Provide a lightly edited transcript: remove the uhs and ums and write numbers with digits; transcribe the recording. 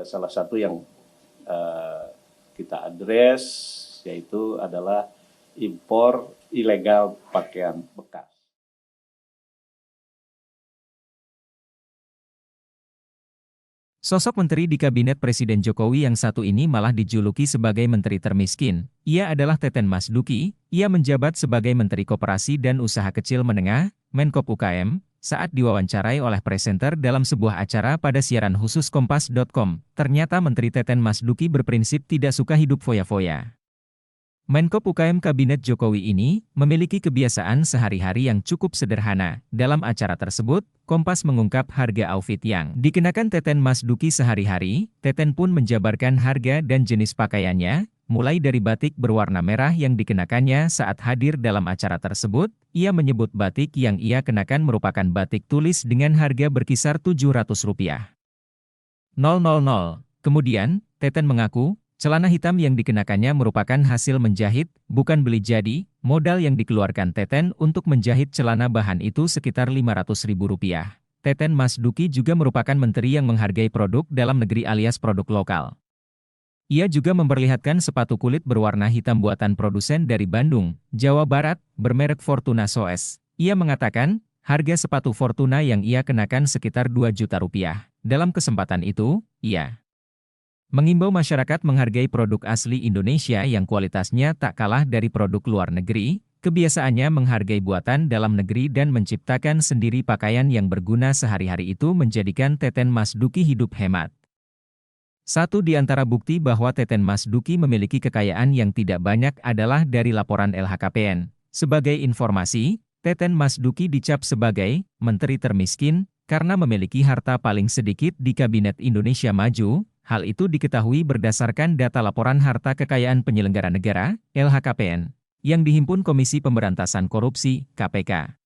salah satu yang kita address yaitu adalah impor ilegal pakaian bekas. Sosok menteri di kabinet Presiden Jokowi yang satu ini malah dijuluki sebagai menteri termiskin. Ia adalah Teten Mas Duki. Ia menjabat sebagai Menteri Koperasi dan Usaha Kecil Menengah, Menkop UKM, saat diwawancarai oleh presenter dalam sebuah acara pada siaran khusus Kompas.com. Ternyata Menteri Teten Mas Duki berprinsip tidak suka hidup foya-foya. Menkop UKM Kabinet Jokowi ini memiliki kebiasaan sehari-hari yang cukup sederhana. Dalam acara tersebut, Kompas mengungkap harga outfit yang dikenakan Teten Mas Duki sehari-hari. Teten pun menjabarkan harga dan jenis pakaiannya, mulai dari batik berwarna merah yang dikenakannya saat hadir dalam acara tersebut. Ia menyebut batik yang ia kenakan merupakan batik tulis dengan harga berkisar Rp700. Kemudian, Teten mengaku, celana hitam yang dikenakannya merupakan hasil menjahit, bukan beli jadi. Modal yang dikeluarkan Teten untuk menjahit celana bahan itu sekitar Rp500.000. Teten Mas Duki juga merupakan menteri yang menghargai produk dalam negeri alias produk lokal. Ia juga memperlihatkan sepatu kulit berwarna hitam buatan produsen dari Bandung, Jawa Barat, bermerek Fortuna Soes. Ia mengatakan, harga sepatu Fortuna yang ia kenakan sekitar Rp2 juta. Dalam kesempatan itu, ia mengimbau masyarakat menghargai produk asli Indonesia yang kualitasnya tak kalah dari produk luar negeri. Kebiasaannya menghargai buatan dalam negeri dan menciptakan sendiri pakaian yang berguna sehari-hari itu menjadikan Teten Mas Duki hidup hemat. Satu di antara bukti bahwa Teten Mas Duki memiliki kekayaan yang tidak banyak adalah dari laporan LHKPN. Sebagai informasi, Teten Mas Duki dicap sebagai menteri termiskin karena memiliki harta paling sedikit di Kabinet Indonesia Maju. Hal itu diketahui berdasarkan data Laporan Harta Kekayaan Penyelenggara Negara, LHKPN, yang dihimpun Komisi Pemberantasan Korupsi, KPK.